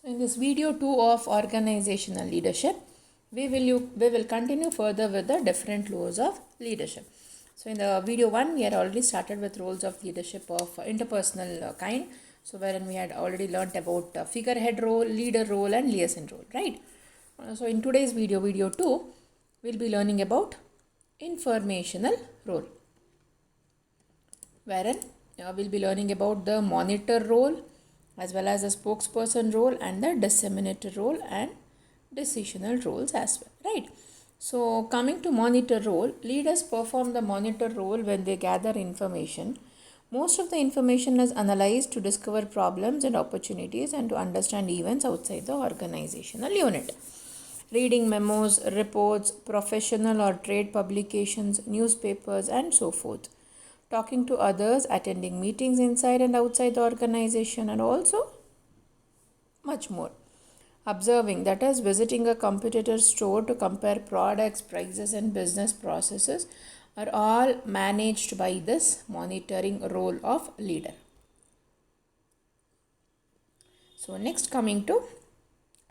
In this video 2 of organizational leadership, we will continue further with the different roles of leadership. So in the video 1, we had already started with roles of leadership of interpersonal kind. So wherein we had already learnt about figurehead role, leader role and liaison role, right? So in today's video 2, we'll be learning about informational role, wherein we'll be learning about the monitor role, as well as the spokesperson role and the disseminator role and decisional roles as well, right? So coming to monitor role, leaders perform the monitor role when they gather information. Most of the information is analyzed to discover problems and opportunities and to understand events outside the organizational unit. Reading memos, reports, professional or trade publications, newspapers and so forth. Talking to others, attending meetings inside and outside the organization, and also much more. Observing, that is visiting a competitor's store to compare products, prices and business processes, are all managed by this monitoring role of leader. So next, coming to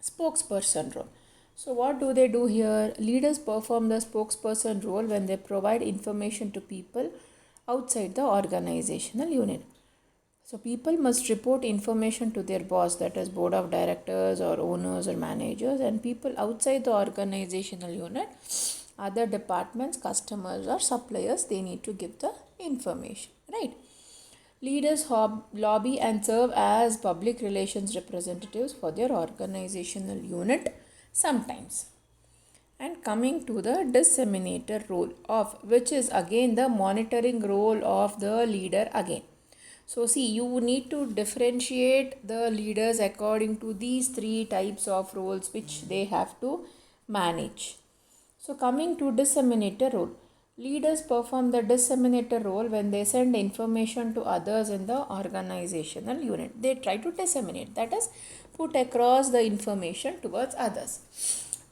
spokesperson role. So what do they do here? Leaders perform the spokesperson role when they provide information to people outside the organizational unit. So people must report information to their boss, that is board of directors or owners or managers, and people outside the organizational unit, other departments, customers or suppliers, they need to give the information, right? Leaders lobby and serve as public relations representatives for their organizational unit sometimes. And coming to the disseminator role, of which is again the monitoring role of the leader again. So see, you need to differentiate the leaders according to these three types of roles which they have to manage. So coming to disseminator role, leaders perform the disseminator role when they send information to others in the organizational unit. They try to disseminate, that is, put across the information towards others.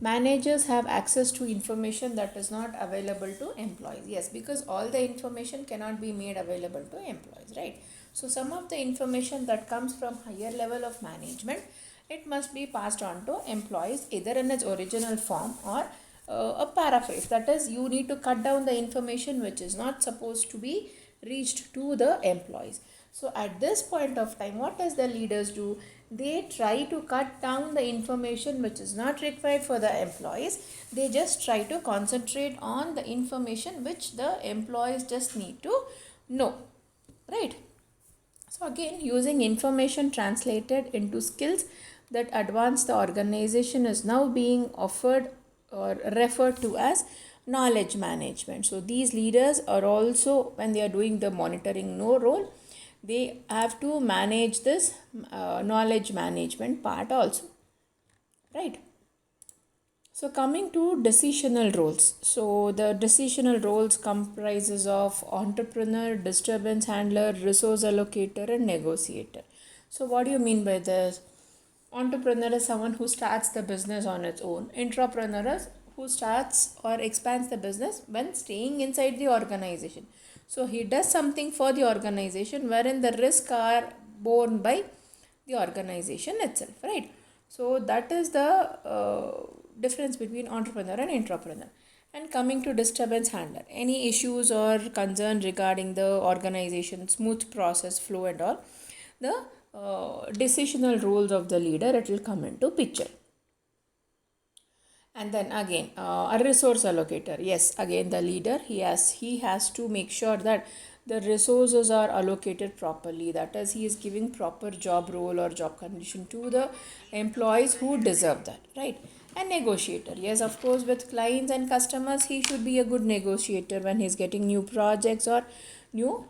Managers have access to information that is not available to employees. Yes, because all the information cannot be made available to employees, right? So some of the information that comes from higher level of management, it must be passed on to employees either in its original form or a paraphrase. That is, you need to cut down the information which is not supposed to be reached to the employees. So at this point of time, what does the leaders do? They try to cut down the information which is not required for the employees. They just try to concentrate on the information which the employees just need to know, right? So again, using information translated into skills that advance the organization is now being offered or referred to as knowledge management. So these leaders are also, when they are doing the monitoring role, they have to manage this knowledge management part also, right? So coming to decisional roles. So the decisional roles comprises of entrepreneur, disturbance handler, resource allocator and negotiator. So what do you mean by this? Entrepreneur is someone who starts the business on its own. Intrapreneur is who starts or expands the business when staying inside the organization. So he does something for the organization wherein the risks are borne by the organization itself, right? So that is the difference between entrepreneur and intrapreneur. And coming to disturbance handler, any issues or concern regarding the organization, smooth process flow and all, the decisional roles of the leader, it will come into picture. And then again, a resource allocator. Yes, again the leader, he has to make sure that the resources are allocated properly. That is, he is giving proper job role or job condition to the employees who deserve that, right? And negotiator. Yes, of course, with clients and customers, he should be a good negotiator when he's getting new projects or new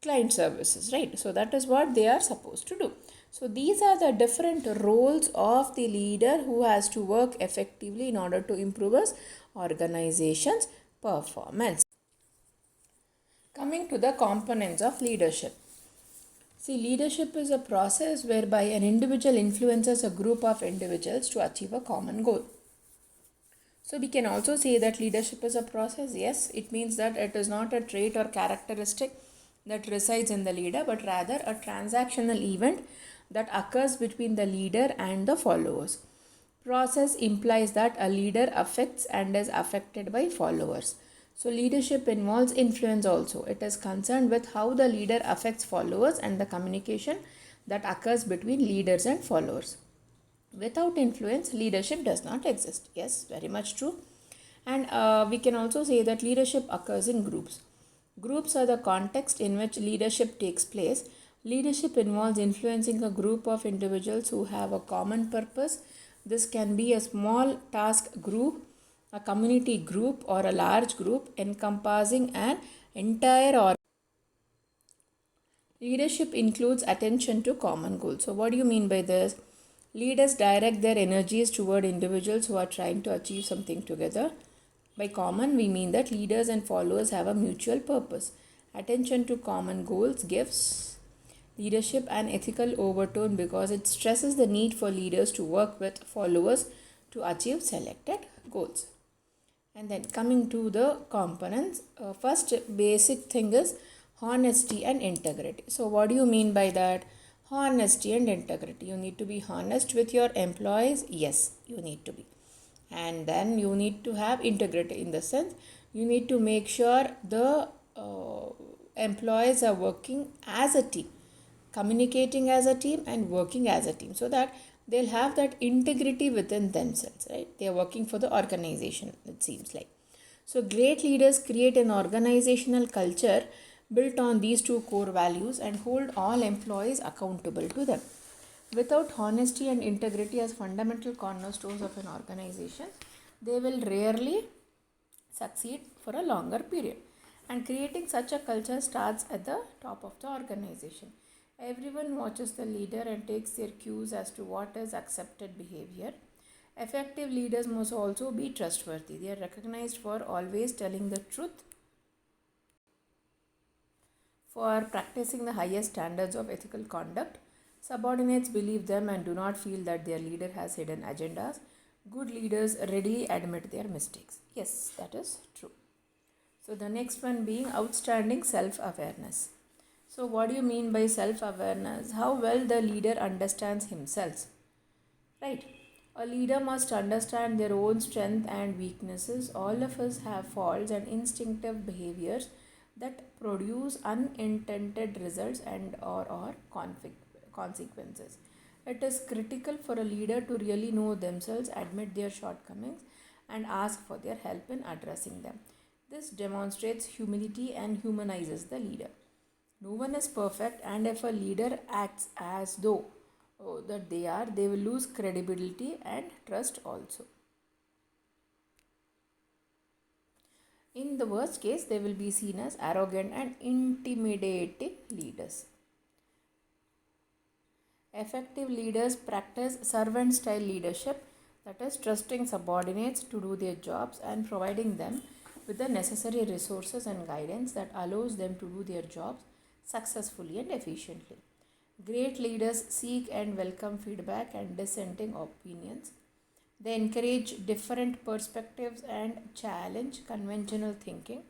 client services, right? So that is what they are supposed to do. So these are the different roles of the leader who has to work effectively in order to improve his organization's performance. Coming to the components of leadership. See, leadership is a process whereby an individual influences a group of individuals to achieve a common goal. So we can also say that leadership is a process. Yes, it means that it is not a trait or characteristic that resides in the leader, but rather a transactional event that occurs between the leader and the followers. Process implies that a leader affects and is affected by followers. So, leadership involves influence also. It is concerned with how the leader affects followers and the communication that occurs between leaders and followers. Without influence, leadership does not exist. Yes, very much true. And we can also say that leadership occurs in groups. Groups are the context in which leadership takes place. Leadership involves influencing a group of individuals who have a common purpose. This can be a small task group, a community group, or a large group encompassing an entire or leadership includes attention to common goals. So, what do you mean by this? Leaders direct their energies toward individuals who are trying to achieve something together. By common, we mean that leaders and followers have a mutual purpose. Attention to common goals gives leadership an ethical overtone because it stresses the need for leaders to work with followers to achieve selected goals. And then coming to the components, first basic thing is honesty and integrity. So, what do you mean by that? Honesty and integrity. You need to be honest with your employees. Yes, you need to be. And then you need to have integrity in the sense you need to make sure the employees are working as a team, communicating as a team, and working as a team so that they'll have that integrity within themselves, right? They are working for the organization, it seems like. So, great leaders create an organizational culture built on these two core values and hold all employees accountable to them. Without honesty and integrity as fundamental cornerstones of an organization, they will rarely succeed for a longer period. And creating such a culture starts at the top of the organization. Everyone watches the leader and takes their cues as to what is accepted behavior. Effective leaders must also be trustworthy. They are recognized for always telling the truth, for practicing the highest standards of ethical conduct. Subordinates believe them and do not feel that their leader has hidden agendas. Good leaders readily admit their mistakes. Yes, that is true. So, the next one being outstanding self awareness. So, what do you mean by self awareness? How well the leader understands himself, right? A leader must understand their own strengths and weaknesses. All of us have faults and instinctive behaviors that produce unintended results and or consequences. It is critical for a leader to really know themselves, admit their shortcomings, and ask for their help in addressing them. This demonstrates humility and humanizes the leader. No one is perfect, and if a leader acts as though that they are, they will lose credibility and trust also. In the worst case, they will be seen as arrogant and intimidating leaders. Effective leaders practice servant style leadership, that is, trusting subordinates to do their jobs and providing them with the necessary resources and guidance that allows them to do their jobs successfully and efficiently. Great leaders seek and welcome feedback and dissenting opinions. They encourage different perspectives and challenge conventional thinking.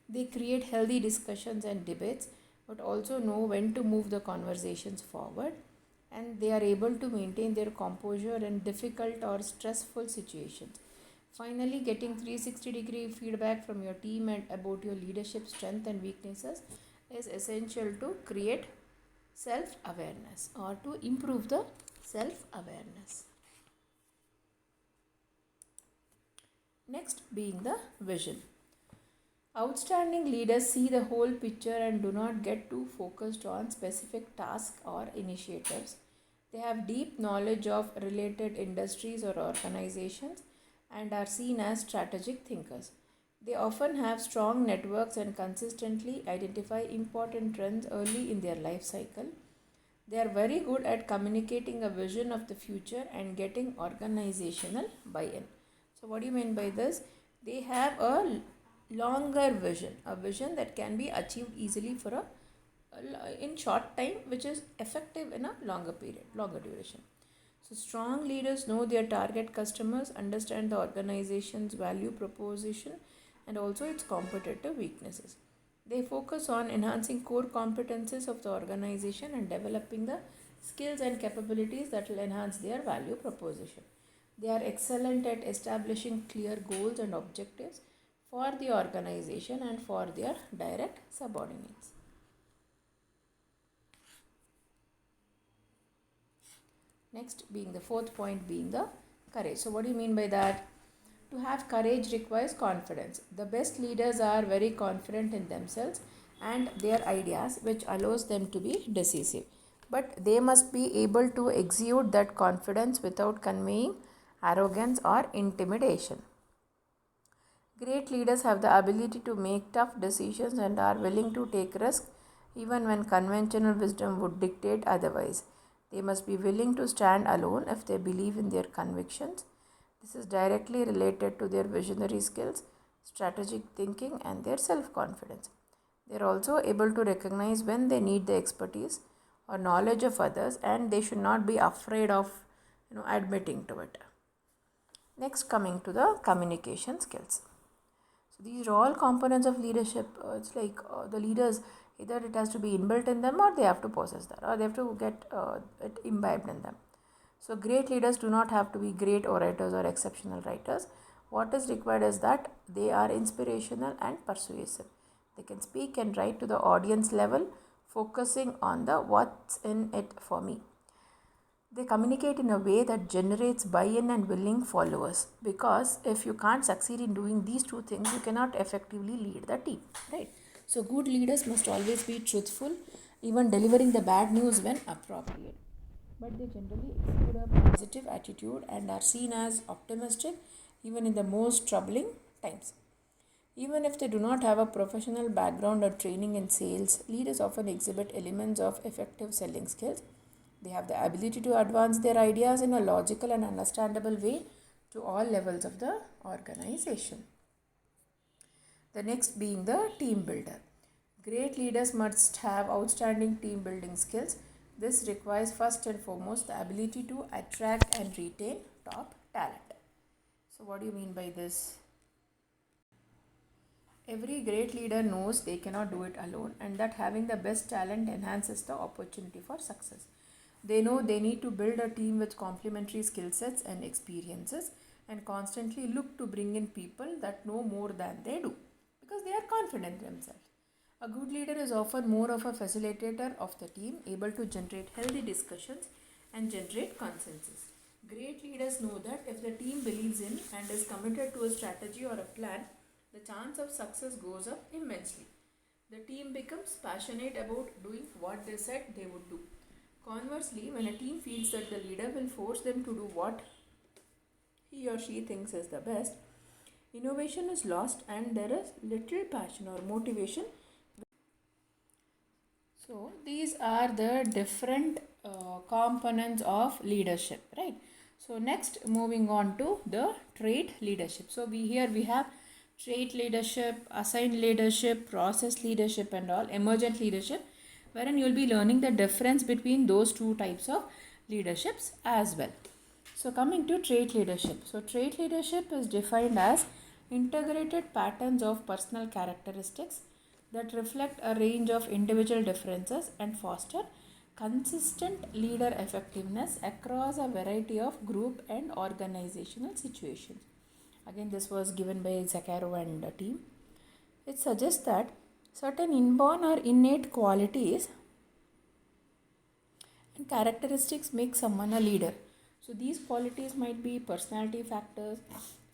They create healthy discussions and debates, but also know when to move the conversations forward. And they are able to maintain their composure in difficult or stressful situations. Finally, getting 360-degree feedback from your team and about your leadership strength and weaknesses is essential to create self awareness or to improve the self awareness. Next, being the vision. Outstanding leaders see the whole picture and do not get too focused on specific tasks or initiatives. They have deep knowledge of related industries or organizations and are seen as strategic thinkers. They often have strong networks and consistently identify important trends early in their life cycle. They are very good at communicating a vision of the future and getting organizational buy in. So, what do you mean by this? They have a longer vision, a vision that can be achieved easily for in short time, which is effective in a longer period, longer duration. So, strong leaders know their target customers, understand the organization's value proposition, and also its competitive weaknesses. They focus on enhancing core competencies of the organization and developing the skills and capabilities that will enhance their value proposition. They are excellent at establishing clear goals and objectives for the organization and for their direct subordinates. Next, being the fourth point, being the courage. So, what do you mean by that? To have courage requires confidence. The best leaders are very confident in themselves and their ideas, which allows them to be decisive. But they must be able to exude that confidence without conveying arrogance or intimidation. Great leaders have the ability to make tough decisions and are willing to take risks even when conventional wisdom would dictate otherwise. They must be willing to stand alone if they believe in their convictions. This is directly related to their visionary skills, strategic thinking, and their self confidence. They are also able to recognize when they need the expertise or knowledge of others, and they should not be afraid of admitting to it. Next, coming to the communication skills. So these are all components of leadership. It's like the leaders, either it has to be inbuilt in them or they have to possess that or they have to get it imbibed in them. So great leaders do not have to be great orators or exceptional writers. What is required is that they are inspirational and persuasive. They can speak and write to the audience level, focusing on the what's in it for me. They communicate in a way that generates buy-in and willing followers, because if you can't succeed in doing these two things, you cannot effectively lead the team, right? So good leaders must always be truthful, even delivering the bad news when appropriate. But they generally exude a positive attitude and are seen as optimistic even in the most troubling times. Even if they do not have a professional background or training in sales, leaders often exhibit elements of effective selling skills. They have the ability to advance their ideas in a logical and understandable way to all levels of the organization. The next being the team builder. Great leaders must have outstanding team building skills. This requires first and foremost the ability to attract and retain top talent. So, what do you mean by this? Every great leader knows they cannot do it alone and that having the best talent enhances the opportunity for success. They know they need to build a team with complementary skill sets and experiences and constantly look to bring in people that know more than they do because they are confident in themselves. A good leader is often more of a facilitator of the team, able to generate healthy discussions and generate consensus. Great leaders know that if the team believes in and is committed to a strategy or a plan, the chance of success goes up immensely. The team becomes passionate about doing what they said they would do. Conversely, when a team feels that the leader will force them to do what he or she thinks is the best, innovation is lost and there is little passion or motivation. So, these are the different components of leadership, right? So, next moving on to the trait leadership. So, we have trait leadership, assigned leadership, process leadership, and all emergent leadership, wherein you will be learning the difference between those two types of leaderships as well. So coming to trait leadership. So trait leadership is defined as integrated patterns of personal characteristics that reflect a range of individual differences and foster consistent leader effectiveness across a variety of group and organizational situations. Again, this was given by Zakharov and the team. It suggests that certain inborn or innate qualities and characteristics make someone a leader. So these qualities might be personality factors,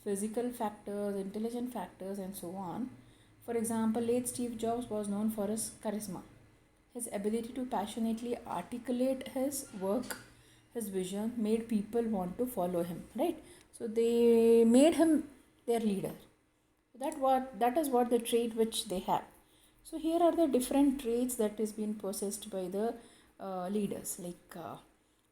physical factors, intelligent factors, and so on. For example, late Steve Jobs was known for his charisma, his ability to passionately articulate his work, his vision made people want to follow him, right? So they made him their leader. That is what the trait which they have. So here are the different traits that is being possessed by the leaders, like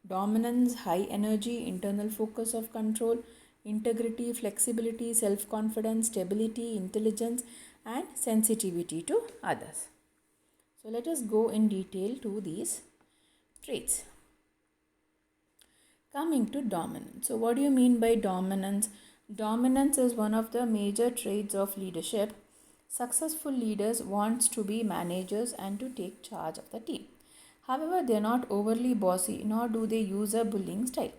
dominance, high energy, internal focus of control, integrity, flexibility, self-confidence, stability, intelligence, and sensitivity to others. So let us go in detail to these traits. Coming to dominance. So what do you mean by dominance? Dominance is one of the major traits of leadership. Successful leaders want to be managers and to take charge of the team. However, they are not overly bossy, nor do they use a bullying style.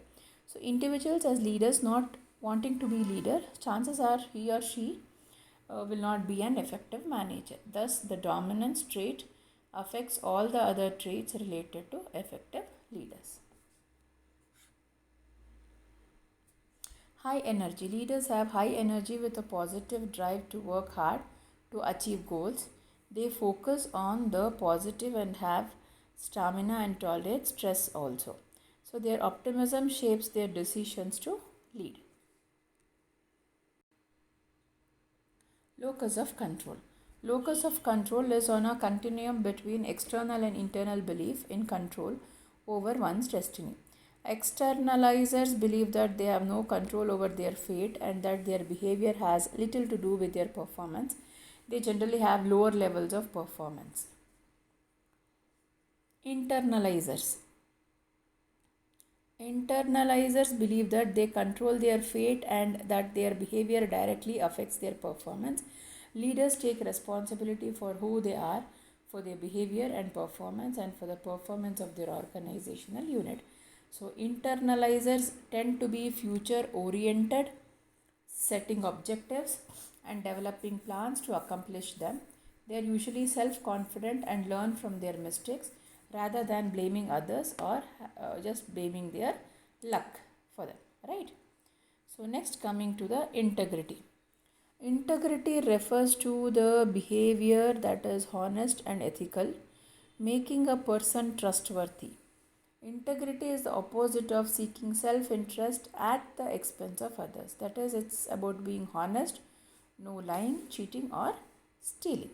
So, individuals as leaders not wanting to be leader, chances are he or she will not be an effective manager. Thus, the dominance trait affects all the other traits related to effective leaders. High energy. Leaders have high energy with a positive drive to work hard to achieve goals. They focus on the positive and have stamina and tolerate stress also. So, their optimism shapes their decisions to lead. Locus of control. Locus of control is on a continuum between external and internal belief in control over one's destiny. Externalizers believe that they have no control over their fate and that their behavior has little to do with their performance. They generally have lower levels of performance. Internalizers. Internalizers believe that they control their fate and that their behavior directly affects their performance. Leaders take responsibility for who they are, for their behavior and performance, and for the performance of their organizational unit. So, internalizers tend to be future oriented, setting objectives and developing plans to accomplish them. They are usually self confident and learn from their mistakes rather than blaming others or just blaming their luck for them, right? So, next, coming to the integrity. Integrity refers to the behavior that is honest and ethical, making a person trustworthy. Integrity is the opposite of seeking self interest at the expense of others. That is, it's about being honest, no lying, cheating, or stealing.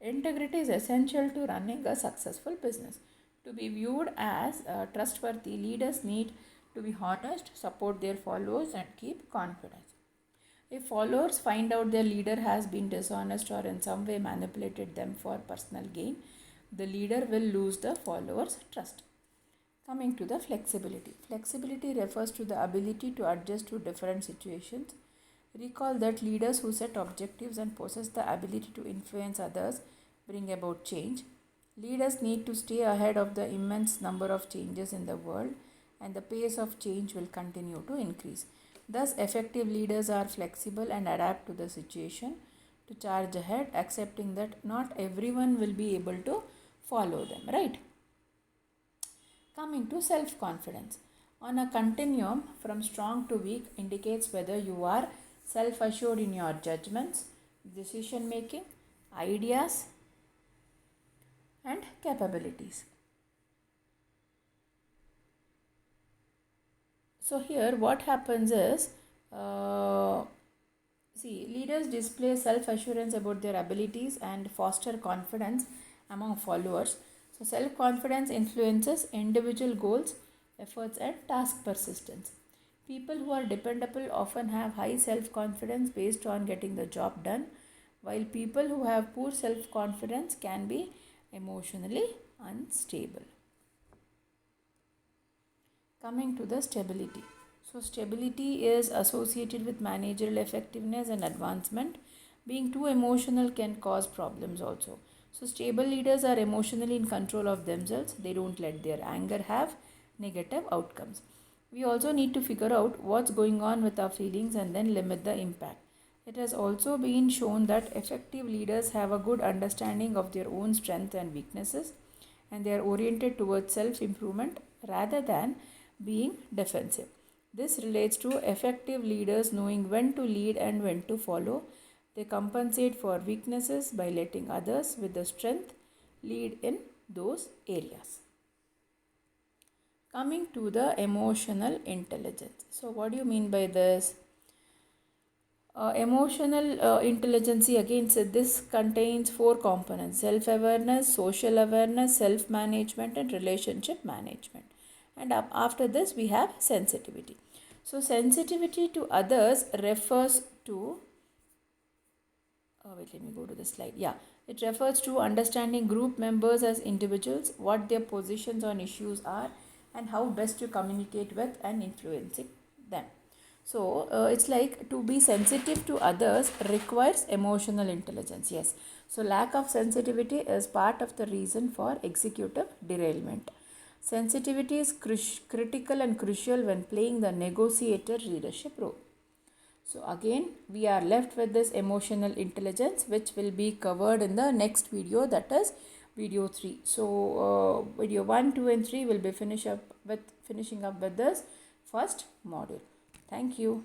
Integrity is essential to running a successful business. To be viewed as trustworthy, leaders need to be honest, support their followers, and keep confidence. If followers find out their leader has been dishonest or in some way manipulated them for personal gain, the leader will lose the followers' trust. Coming to the flexibility. Flexibility refers to the ability to adjust to different situations. Recall that leaders who set objectives and possess the ability to influence others bring about change. Leaders need to stay ahead of the immense number of changes in the world, and the pace of change will continue to increase. Thus, effective leaders are flexible and adapt to the situation to charge ahead, accepting that not everyone will be able to follow them, right? Coming to self confidence. On a continuum from strong to weak indicates whether you are self assured in your judgments, decision making, ideas, and capabilities. So, here what happens is leaders display self assurance about their abilities and foster confidence among followers. So, self confidence influences individual goals, efforts, and task persistence. People who are dependable often have high self confidence based on getting the job done, while people who have poor self confidence can be emotionally unstable. Coming to the stability. So, stability is associated with managerial effectiveness and advancement. Being too emotional can cause problems also. So, stable leaders are emotionally in control of themselves. They don't let their anger have negative outcomes. We also need to figure out what's going on with our feelings and then limit the impact. It has also been shown that effective leaders have a good understanding of their own strengths and weaknesses, and they are oriented towards self improvement rather than being defensive. This relates to effective leaders knowing when to lead and when to follow. They compensate for weaknesses by letting others with the strength lead in those areas. Coming to the emotional intelligence. So, what do you mean by this? Emotional intelligence, again, so this contains four components: self awareness, social awareness, self management, and relationship management. And after this, we have sensitivity. So, sensitivity to others refers to let me go to the slide. Yeah, it refers to understanding group members as individuals, what their positions on issues are, and how best to communicate with and influencing them. So it's like to be sensitive to others requires emotional intelligence. Yes. So lack of sensitivity is part of the reason for executive derailment. Sensitivity is critical and crucial when playing the negotiator leadership role. So again we are left with this emotional intelligence, which will be covered in the next video, that is video 3. So video 1, 2 and 3 will be finishing up with this first module. Thank you.